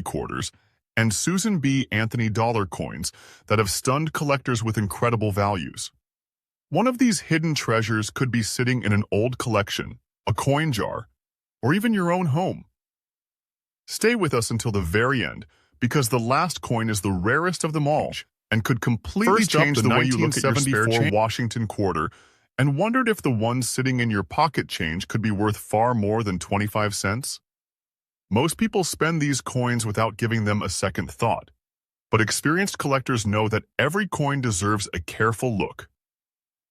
quarters, and Susan B. Anthony dollar coins that have stunned collectors with incredible values. One of these hidden treasures could be sitting in an old collection, a coin jar, or even your own home. Stay with us until the very end, because the last coin is the rarest of them all and could completely change the way you look at your spare Washington quarter, and wondered if the one sitting in your pocket change could be worth far more than 25 cents? Most people spend these coins without giving them a second thought, but experienced collectors know that every coin deserves a careful look.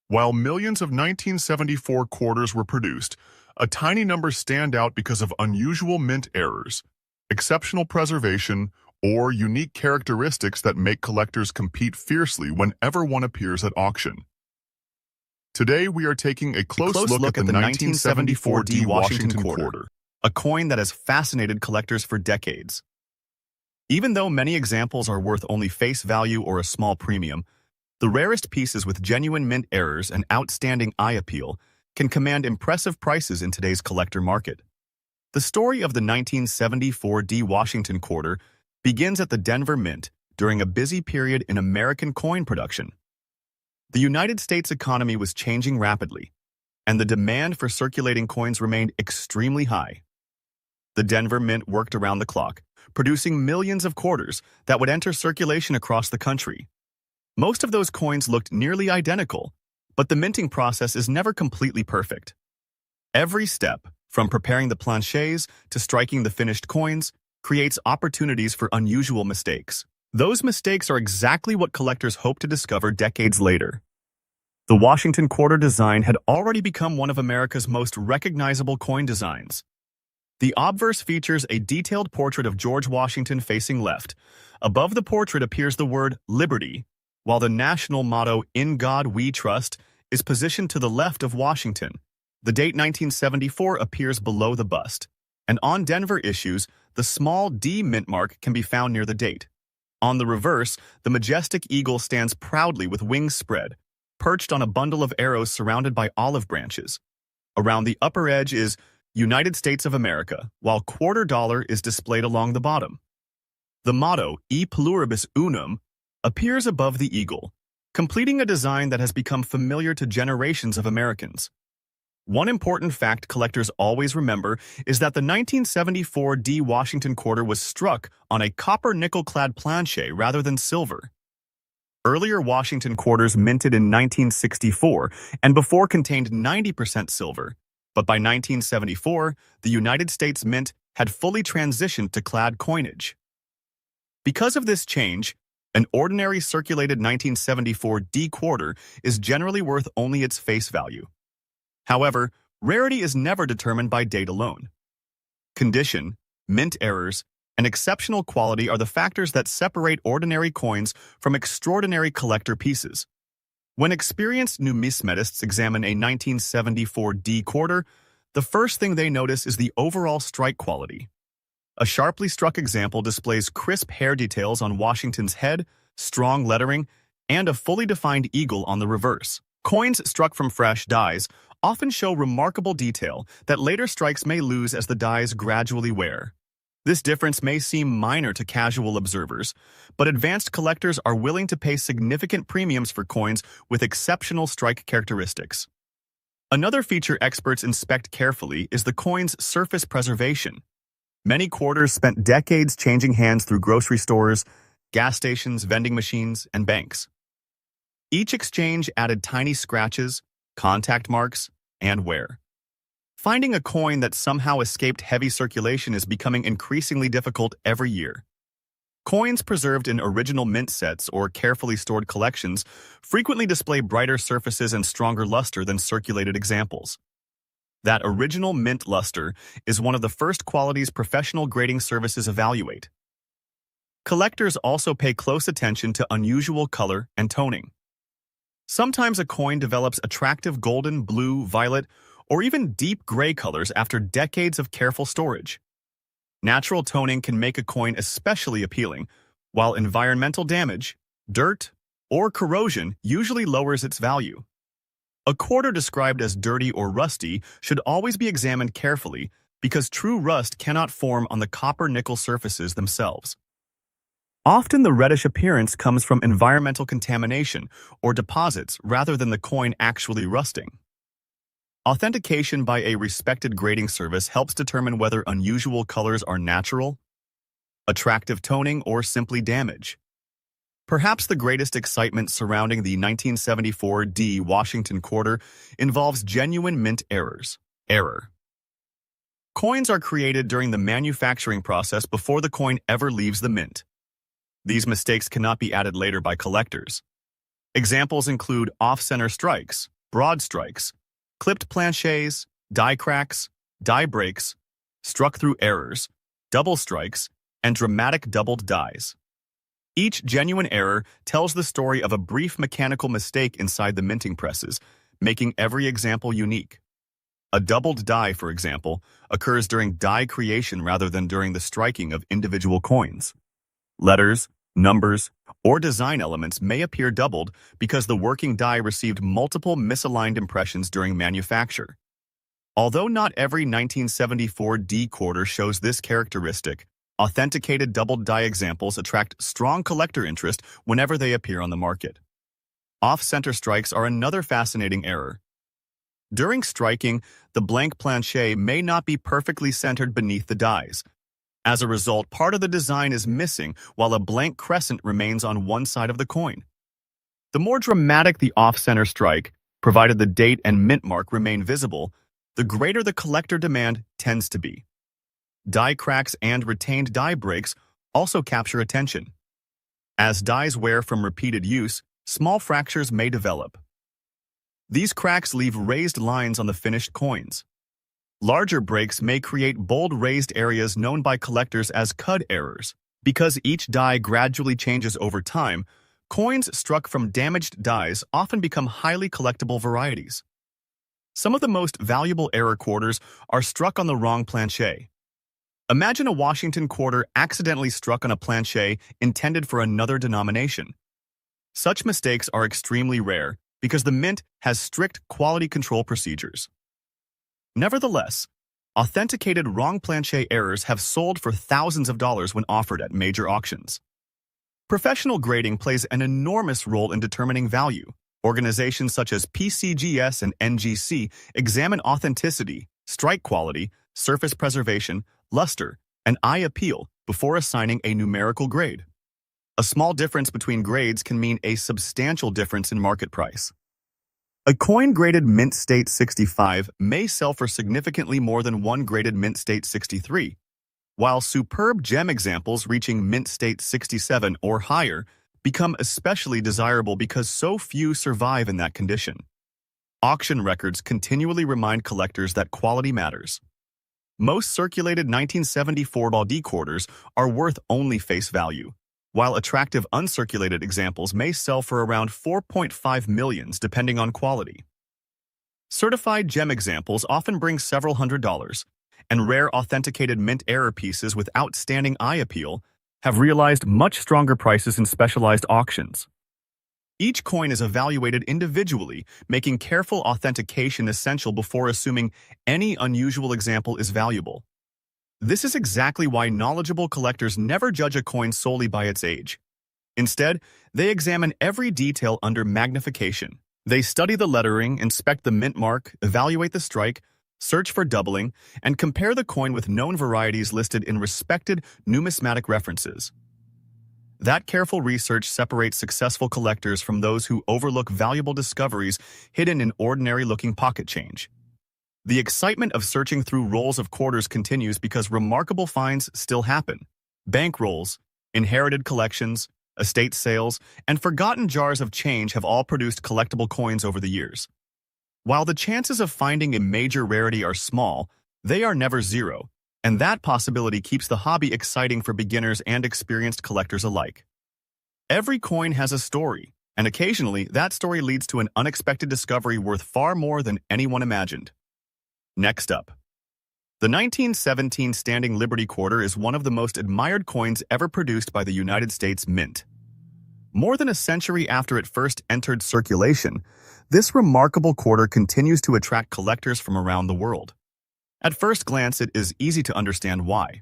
While millions of 1974 quarters were produced, a tiny number stand out because of unusual mint errors, exceptional preservation, or unique characteristics that make collectors compete fiercely whenever one appears at auction. Today, we are taking a close look at the 1974 D Washington quarter, a coin that has fascinated collectors for decades. Even though many examples are worth only face value or a small premium, the rarest pieces with genuine mint errors and outstanding eye appeal can command impressive prices in today's collector market. The story of the 1974 D Washington quarter begins at the Denver Mint during a busy period in American coin production. The United States economy was changing rapidly, and the demand for circulating coins remained extremely high. The Denver Mint worked around the clock, producing millions of quarters that would enter circulation across the country. Most of those coins looked nearly identical, but the minting process is never completely perfect. Every step, from preparing the planchets to striking the finished coins, creates opportunities for unusual mistakes. Those mistakes are exactly what collectors hope to discover decades later. The Washington quarter design had already become one of America's most recognizable coin designs. The obverse features a detailed portrait of George Washington facing left. Above the portrait appears the word Liberty, while the national motto, "In God We Trust," is positioned to the left of Washington. The date 1974 appears below the bust, and on Denver issues, the small D mint mark can be found near the date. On the reverse, the majestic eagle stands proudly with wings spread, perched on a bundle of arrows surrounded by olive branches. Around the upper edge is United States of America, while quarter dollar is displayed along the bottom. The motto, E Pluribus Unum, appears above the eagle, completing a design that has become familiar to generations of Americans. One important fact collectors always remember is that the 1974 D Washington quarter was struck on a copper nickel-clad planchet rather than silver. Earlier Washington quarters minted in 1964 and before contained 90% silver, but by 1974, the United States Mint had fully transitioned to clad coinage. Because of this change, an ordinary circulated 1974 D quarter is generally worth only its face value. However, rarity is never determined by date alone. Condition, mint errors, and exceptional quality are the factors that separate ordinary coins from extraordinary collector pieces. When experienced numismatists examine a 1974 D quarter, the first thing they notice is the overall strike quality. A sharply struck example displays crisp hair details on Washington's head, strong lettering, and a fully defined eagle on the reverse. Coins struck from fresh dies often show remarkable detail that later strikes may lose as the dies gradually wear. This difference may seem minor to casual observers, but advanced collectors are willing to pay significant premiums for coins with exceptional strike characteristics. Another feature experts inspect carefully is the coin's surface preservation. Many quarters spent decades changing hands through grocery stores, gas stations, vending machines, and banks. Each exchange added tiny scratches, contact marks, and wear. Finding a coin that somehow escaped heavy circulation is becoming increasingly difficult every year. Coins preserved in original mint sets or carefully stored collections frequently display brighter surfaces and stronger luster than circulated examples. That original mint luster is one of the first qualities professional grading services evaluate. Collectors also pay close attention to unusual color and toning. Sometimes a coin develops attractive golden, blue, violet, or even deep gray colors after decades of careful storage. Natural toning can make a coin especially appealing, while environmental damage, dirt, or corrosion usually lowers its value. A quarter described as dirty or rusty should always be examined carefully because true rust cannot form on the copper-nickel surfaces themselves. Often the reddish appearance comes from environmental contamination or deposits rather than the coin actually rusting. Authentication by a respected grading service helps determine whether unusual colors are natural, attractive toning, or simply damage. Perhaps the greatest excitement surrounding the 1974 D Washington quarter involves genuine mint errors. Coins are created during the manufacturing process before the coin ever leaves the mint. These mistakes cannot be added later by collectors. Examples include off-center strikes, broad strikes, clipped planchets, die cracks, die breaks, struck-through errors, double strikes, and dramatic doubled dies. Each genuine error tells the story of a brief mechanical mistake inside the minting presses, making every example unique. A doubled die, for example, occurs during die creation rather than during the striking of individual coins. Letters, numbers, or design elements may appear doubled because the working die received multiple misaligned impressions during manufacture. Although not every 1974 D quarter shows this characteristic, authenticated doubled die examples attract strong collector interest whenever they appear on the market. Off-center strikes are another fascinating error. During striking, the blank planchet may not be perfectly centered beneath the dies. As a result, part of the design is missing while a blank crescent remains on one side of the coin. The more dramatic the off-center strike, provided the date and mint mark remain visible, the greater the collector demand tends to be. Die cracks and retained die breaks also capture attention. As dies wear from repeated use, small fractures may develop. These cracks leave raised lines on the finished coins. Larger breaks may create bold raised areas known by collectors as cud errors. Because each die gradually changes over time, coins struck from damaged dies often become highly collectible varieties. Some of the most valuable error quarters are struck on the wrong planchet. Imagine a Washington quarter accidentally struck on a planchet intended for another denomination. Such mistakes are extremely rare because the mint has strict quality control procedures. Nevertheless, authenticated wrong planchet errors have sold for thousands of dollars when offered at major auctions. Professional grading plays an enormous role in determining value. Organizations such as PCGS and NGC examine authenticity, strike quality, surface preservation, luster, and eye appeal before assigning a numerical grade. A small difference between grades can mean a substantial difference in market price. A coin graded Mint State 65 may sell for significantly more than one graded Mint State 63, while superb gem examples reaching Mint State 67 or higher become especially desirable because so few survive in that condition. Auction records continually remind collectors that quality matters. Most circulated 1974 D quarters are worth only face value, while attractive uncirculated examples may sell for around $4.5 million depending on quality. Certified gem examples often bring several $100s, and rare authenticated mint error pieces with outstanding eye appeal have realized much stronger prices in specialized auctions. Each coin is evaluated individually, making careful authentication essential before assuming any unusual example is valuable. This is exactly why knowledgeable collectors never judge a coin solely by its age. Instead, they examine every detail under magnification. They study the lettering, inspect the mint mark, evaluate the strike, search for doubling, and compare the coin with known varieties listed in respected numismatic references. That careful research separates successful collectors from those who overlook valuable discoveries hidden in ordinary-looking pocket change. The excitement of searching through rolls of quarters continues because remarkable finds still happen. Bankrolls, inherited collections, estate sales, and forgotten jars of change have all produced collectible coins over the years. While the chances of finding a major rarity are small, they are never zero, and that possibility keeps the hobby exciting for beginners and experienced collectors alike. Every coin has a story, and occasionally that story leads to an unexpected discovery worth far more than anyone imagined. Next up, the 1917 Standing Liberty Quarter is one of the most admired coins ever produced by the United States Mint. More than a century after it first entered circulation, this remarkable quarter continues to attract collectors from around the world. At first glance, it is easy to understand why.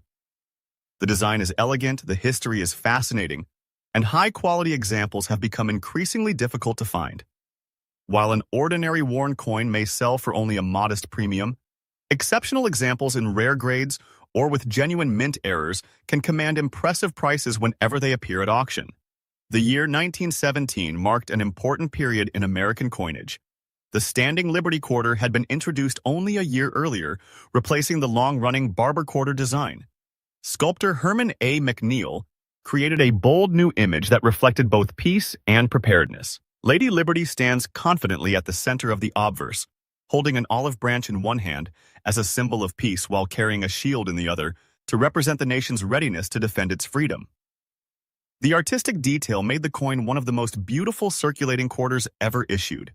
The design is elegant, the history is fascinating, and high-quality examples have become increasingly difficult to find. While an ordinary worn coin may sell for only a modest premium, exceptional examples in rare grades or with genuine mint errors can command impressive prices whenever they appear at auction. The year 1917 marked an important period in American coinage. The Standing Liberty Quarter had been introduced only a year earlier, replacing the long-running Barber Quarter design. Sculptor Herman A. McNeil created a bold new image that reflected both peace and preparedness. Lady Liberty stands confidently at the center of the obverse, holding an olive branch in one hand as a symbol of peace while carrying a shield in the other to represent the nation's readiness to defend its freedom. The artistic detail made the coin one of the most beautiful circulating quarters ever issued.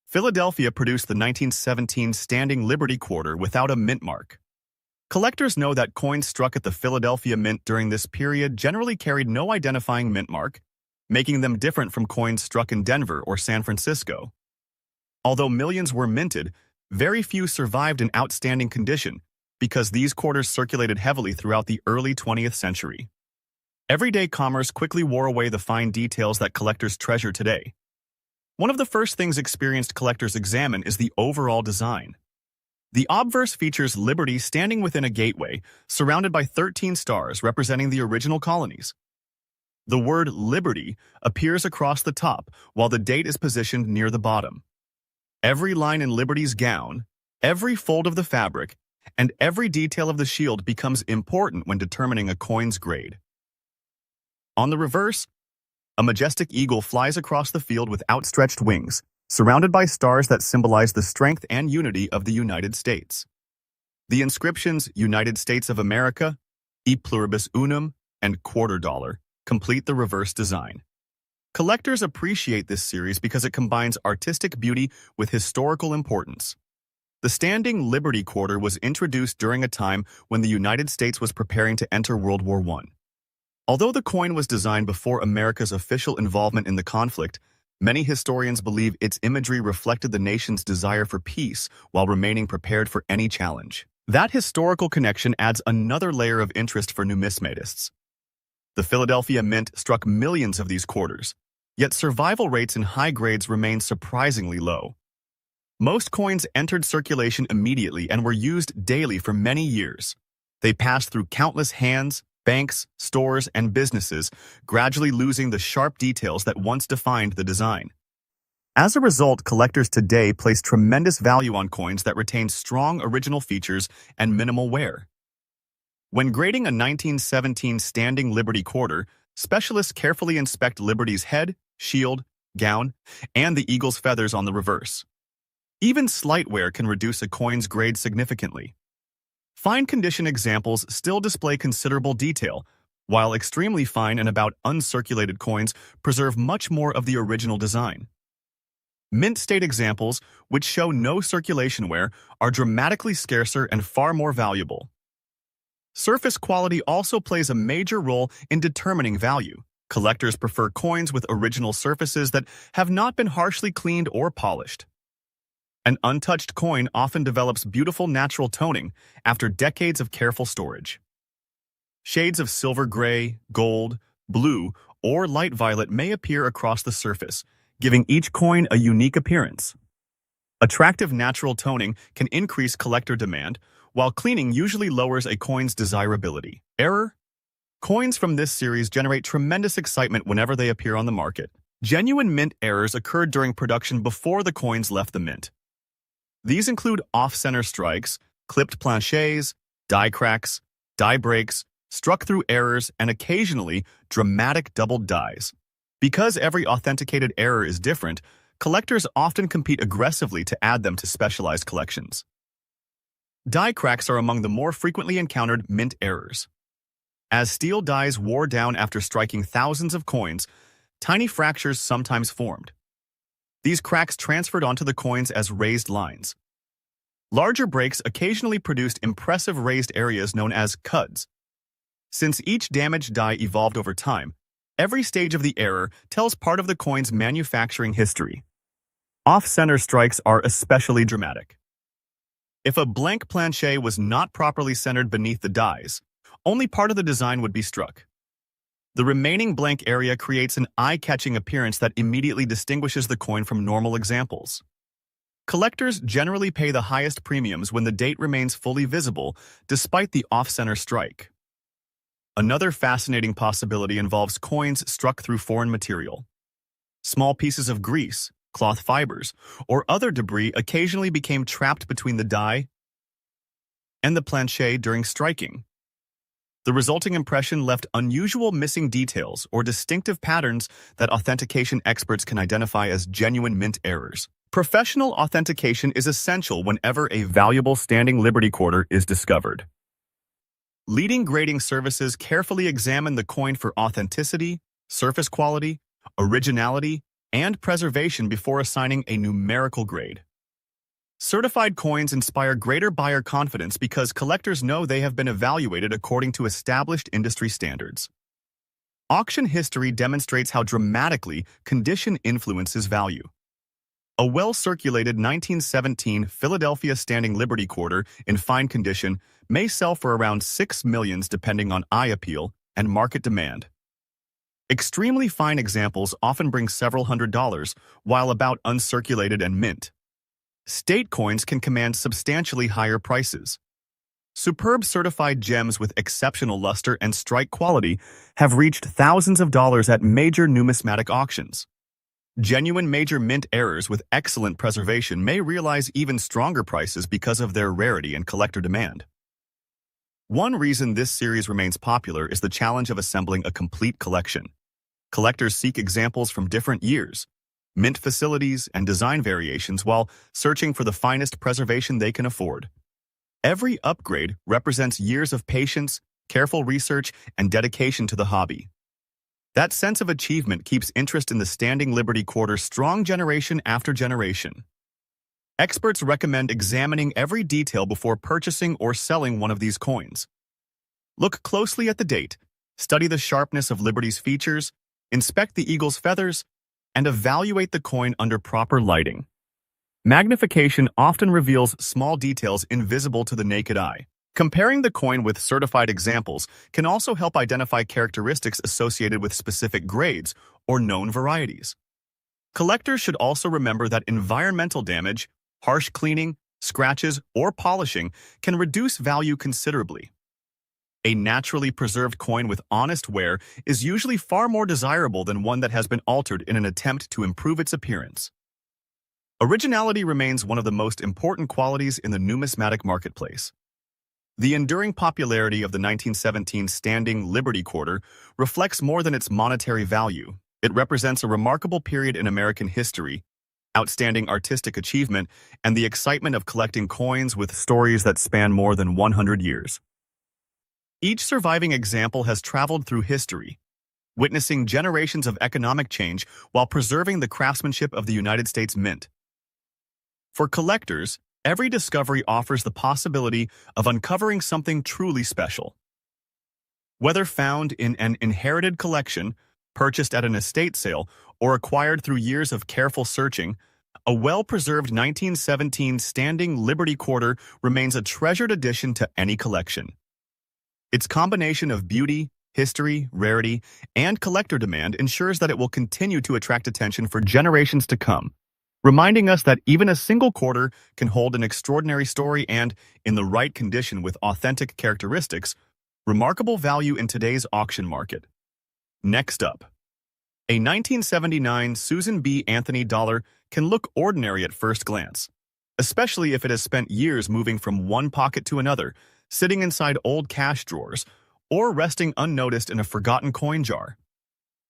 Philadelphia produced the 1917 Standing Liberty Quarter without a mint mark. Collectors know that coins struck at the Philadelphia Mint during this period generally carried no identifying mint mark, making them different from coins struck in Denver or San Francisco. Although millions were minted, very few survived in outstanding condition because these quarters circulated heavily throughout the early 20th century. Everyday commerce quickly wore away the fine details that collectors treasure today. One of the first things experienced collectors examine is the overall design. The obverse features Liberty standing within a gateway, surrounded by 13 stars representing the original colonies. The word Liberty appears across the top, while the date is positioned near the bottom. Every line in Liberty's gown, every fold of the fabric, and every detail of the shield becomes important when determining a coin's grade. On the reverse, a majestic eagle flies across the field with outstretched wings, surrounded by stars that symbolize the strength and unity of the United States. The inscriptions United States of America, E Pluribus Unum, and Quarter Dollar complete the reverse design. Collectors appreciate this series because it combines artistic beauty with historical importance. The Standing Liberty Quarter was introduced during a time when the United States was preparing to enter World War I. Although the coin was designed before America's official involvement in the conflict, many historians believe its imagery reflected the nation's desire for peace while remaining prepared for any challenge. That historical connection adds another layer of interest for numismatists. The Philadelphia Mint struck millions of these quarters, yet survival rates in high grades remain surprisingly low. Most coins entered circulation immediately and were used daily for many years. They passed through countless hands, banks, stores, and businesses, gradually losing the sharp details that once defined the design. As a result, collectors today place tremendous value on coins that retain strong original features and minimal wear. When grading a 1917 Standing Liberty Quarter, specialists carefully inspect Liberty's head, shield, gown, and the eagle's feathers on the reverse. Even slight wear can reduce a coin's grade significantly. Fine condition examples still display considerable detail, while extremely fine and about uncirculated coins preserve much more of the original design. Mint state examples, which show no circulation wear, are dramatically scarcer and far more valuable. Surface quality also plays a major role in determining value. Collectors prefer coins with original surfaces that have not been harshly cleaned or polished. An untouched coin often develops beautiful natural toning after decades of careful storage. Shades of silver gray, gold, blue, or light violet may appear across the surface, giving each coin a unique appearance. Attractive natural toning can increase collector demand, while cleaning usually lowers a coin's desirability. Error: coins from this series generate tremendous excitement whenever they appear on the market. Genuine mint errors occurred during production before the coins left the mint. These include off-center strikes, clipped planchets, die cracks, die breaks, struck-through errors, and occasionally dramatic doubled dies. Because every authenticated error is different, collectors often compete aggressively to add them to specialized collections. Die cracks are among the more frequently encountered mint errors. As steel dies wore down after striking thousands of coins, tiny fractures sometimes formed. These cracks transferred onto the coins as raised lines. Larger breaks occasionally produced impressive raised areas known as cuds. Since each damaged die evolved over time, every stage of the error tells part of the coin's manufacturing history. Off-center strikes are especially dramatic. If a blank planchet was not properly centered beneath the dies, only part of the design would be struck. The remaining blank area creates an eye-catching appearance that immediately distinguishes the coin from normal examples. Collectors generally pay the highest premiums when the date remains fully visible, despite the off-center strike. Another fascinating possibility involves coins struck through foreign material. Small pieces of grease, cloth fibers, or other debris occasionally became trapped between the die and the planchet during striking. The resulting impression left unusual missing details or distinctive patterns that authentication experts can identify as genuine mint errors. Professional authentication is essential whenever a valuable standing Liberty quarter is discovered. Leading grading services carefully examine the coin for authenticity, surface quality, originality, and preservation before assigning a numerical grade. Certified coins inspire greater buyer confidence because collectors know they have been evaluated according to established industry standards. Auction history demonstrates how dramatically condition influences value. A well-circulated 1917 Philadelphia Standing Liberty quarter in fine condition may sell for around $6 million depending on eye appeal and market demand. Extremely fine examples often bring several $100s, while about uncirculated and mint state coins can command substantially higher prices. Superb certified gems with exceptional luster and strike quality have reached thousands of dollars at major numismatic auctions. Genuine major mint errors with excellent preservation may realize even stronger prices because of their rarity and collector demand. One reason this series remains popular is the challenge of assembling a complete collection. Collectors seek examples from different years, mint facilities, and design variations while searching for the finest preservation they can afford. Every upgrade represents years of patience, careful research, and dedication to the hobby. That sense of achievement keeps interest in the Standing Liberty quarter strong generation after generation. Experts recommend examining every detail before purchasing or selling one of these coins. Look closely at the date, study the sharpness of Liberty's features, inspect the eagle's feathers, and evaluate the coin under proper lighting. Magnification often reveals small details invisible to the naked eye. Comparing the coin with certified examples can also help identify characteristics associated with specific grades or known varieties. Collectors should also remember that environmental damage, harsh cleaning, scratches, or polishing can reduce value considerably. A naturally preserved coin with honest wear is usually far more desirable than one that has been altered in an attempt to improve its appearance. Originality remains one of the most important qualities in the numismatic marketplace. The enduring popularity of the 1917 Standing Liberty quarter reflects more than its monetary value. It represents a remarkable period in American history, outstanding artistic achievement, and the excitement of collecting coins with stories that span more than 100 years. Each surviving example has traveled through history, witnessing generations of economic change while preserving the craftsmanship of the United States Mint. For collectors, every discovery offers the possibility of uncovering something truly special. Whether found in an inherited collection, purchased at an estate sale, or acquired through years of careful searching, a well-preserved 1917 Standing Liberty quarter remains a treasured addition to any collection. Its combination of beauty, history, rarity, and collector demand ensures that it will continue to attract attention for generations to come, reminding us that even a single quarter can hold an extraordinary story and, in the right condition with authentic characteristics, remarkable value in today's auction market. Next up, a 1979 Susan B. Anthony dollar can look ordinary at first glance, especially if it has spent years moving from one pocket to another, sitting inside old cash drawers, or resting unnoticed in a forgotten coin jar.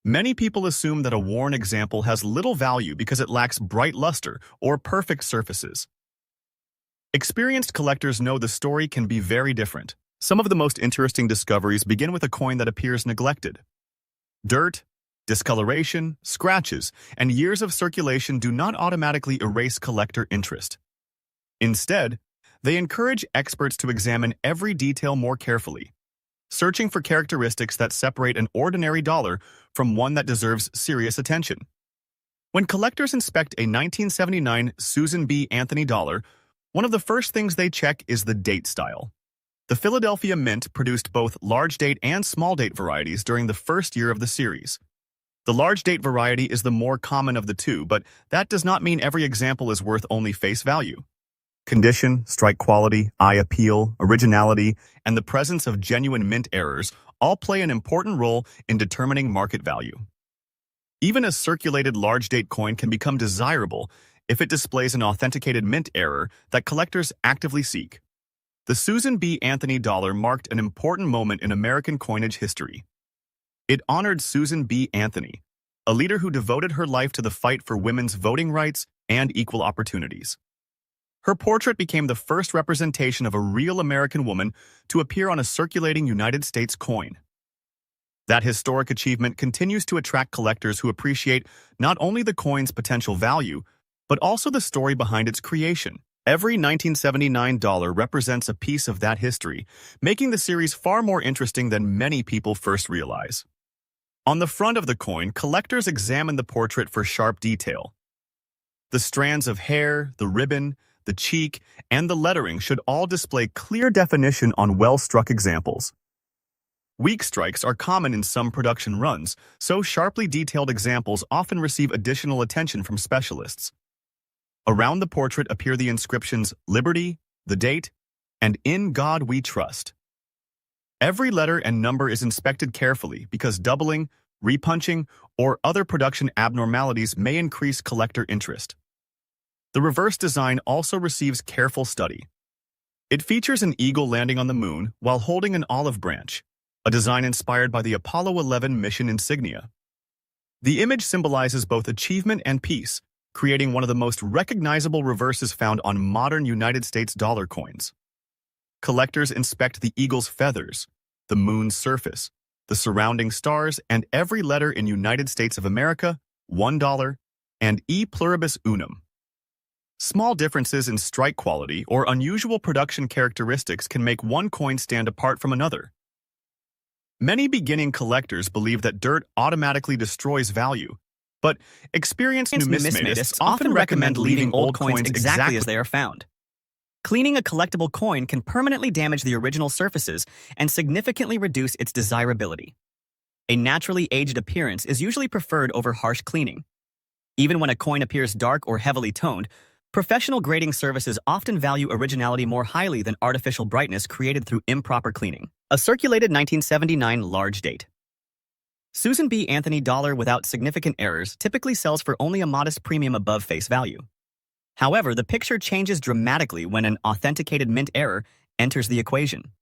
Many people assume that a worn example has little value because it lacks bright luster or perfect surfaces. Experienced collectors know the story can be very different. Some of the most interesting discoveries begin with a coin that appears neglected. Dirt, discoloration, scratches, and years of circulation do not automatically erase collector interest. Instead, they encourage experts to examine every detail more carefully, searching for characteristics that separate an ordinary dollar from one that deserves serious attention. When collectors inspect a 1979 Susan B. Anthony dollar, One of the first things they check is the date style. The Philadelphia Mint produced both large date and small date varieties during the first year of the series. The large date variety is the more common of the two, but that does not mean every example is worth only face value. Condition, strike quality, eye appeal, originality, and the presence of genuine mint errors all play an important role in determining market value. Even a circulated large date coin can become desirable if it displays an authenticated mint error that collectors actively seek. The Susan B. Anthony dollar marked an important moment in American coinage history. It honored Susan B. Anthony, a leader who devoted her life to the fight for women's voting rights and equal opportunities. Her portrait became the first representation of a real American woman to appear on a circulating United States coin. That historic achievement continues to attract collectors who appreciate not only the coin's potential value, but also the story behind its creation. Every 1979 dollar represents a piece of that history, making the series far more interesting than many people first realize. On the front of the coin, collectors examine the portrait for sharp detail. The strands of hair, the ribbon, the cheek, and the lettering should all display clear definition on well-struck examples. Weak strikes are common in some production runs, so sharply detailed examples often receive additional attention from specialists. Around the portrait appear the inscriptions Liberty, the date, and In God We Trust. Every letter and number is inspected carefully because doubling, repunching, or other production abnormalities may increase collector interest. The reverse design also receives careful study. It features an eagle landing on the moon while holding an olive branch, a design inspired by the Apollo 11 mission insignia. The image symbolizes both achievement and peace, creating one of the most recognizable reverses found on modern United States dollar coins. Collectors inspect the eagle's feathers, the moon's surface, the surrounding stars, and every letter in United States of America, $1, and E pluribus unum. Small differences in strike quality or unusual production characteristics can make one coin stand apart from another. Many beginning collectors believe that dirt automatically destroys value, but experienced numismatists often recommend leaving old coins exactly as they are found. Cleaning a collectible coin can permanently damage the original surfaces and significantly reduce its desirability. A naturally aged appearance is usually preferred over harsh cleaning. Even when a coin appears dark or heavily toned, professional grading services often value originality more highly than artificial brightness created through improper cleaning. A circulated 1979 large date. Susan B. Anthony dollar without significant errors typically sells for only a modest premium above face value. However, the picture changes dramatically when an authenticated mint error enters the equation.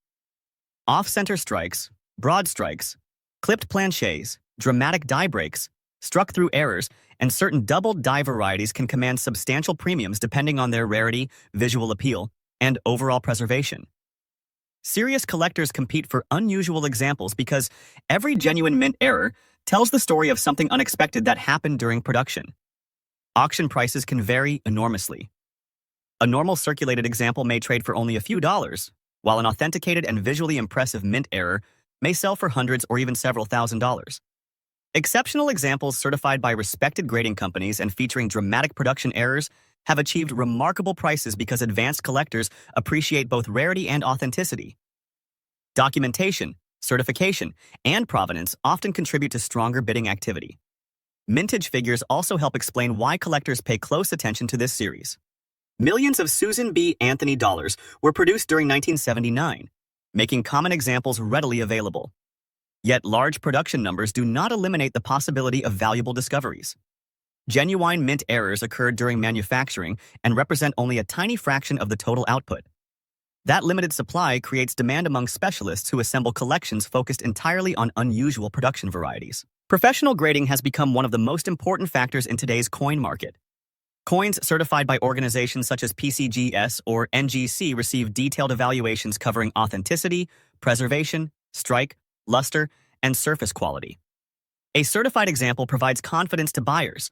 Off-center strikes, broad strikes, clipped planchets, dramatic die breaks, struck-through errors, and certain doubled die varieties can command substantial premiums depending on their rarity, visual appeal, and overall preservation. Serious collectors compete for unusual examples because every genuine mint error tells the story of something unexpected that happened during production. Auction prices can vary enormously. A normal circulated example may trade for only a few dollars, while an authenticated and visually impressive mint error may sell for hundreds or even several $1,000s. Exceptional examples certified by respected grading companies and featuring dramatic production errors have achieved remarkable prices because advanced collectors appreciate both rarity and authenticity. Documentation, certification, and provenance often contribute to stronger bidding activity. Mintage figures also help explain why collectors pay close attention to this series. Millions of Susan B. Anthony dollars were produced during 1979, making common examples readily available. Yet large production numbers do not eliminate the possibility of valuable discoveries. Genuine mint errors occurred during manufacturing and represent only a tiny fraction of the total output. That limited supply creates demand among specialists who assemble collections focused entirely on unusual production varieties. Professional grading has become one of the most important factors in today's coin market. Coins certified by organizations such as PCGS or NGC receive detailed evaluations covering authenticity, preservation, strike, luster, and surface quality. A certified example provides confidence to buyers,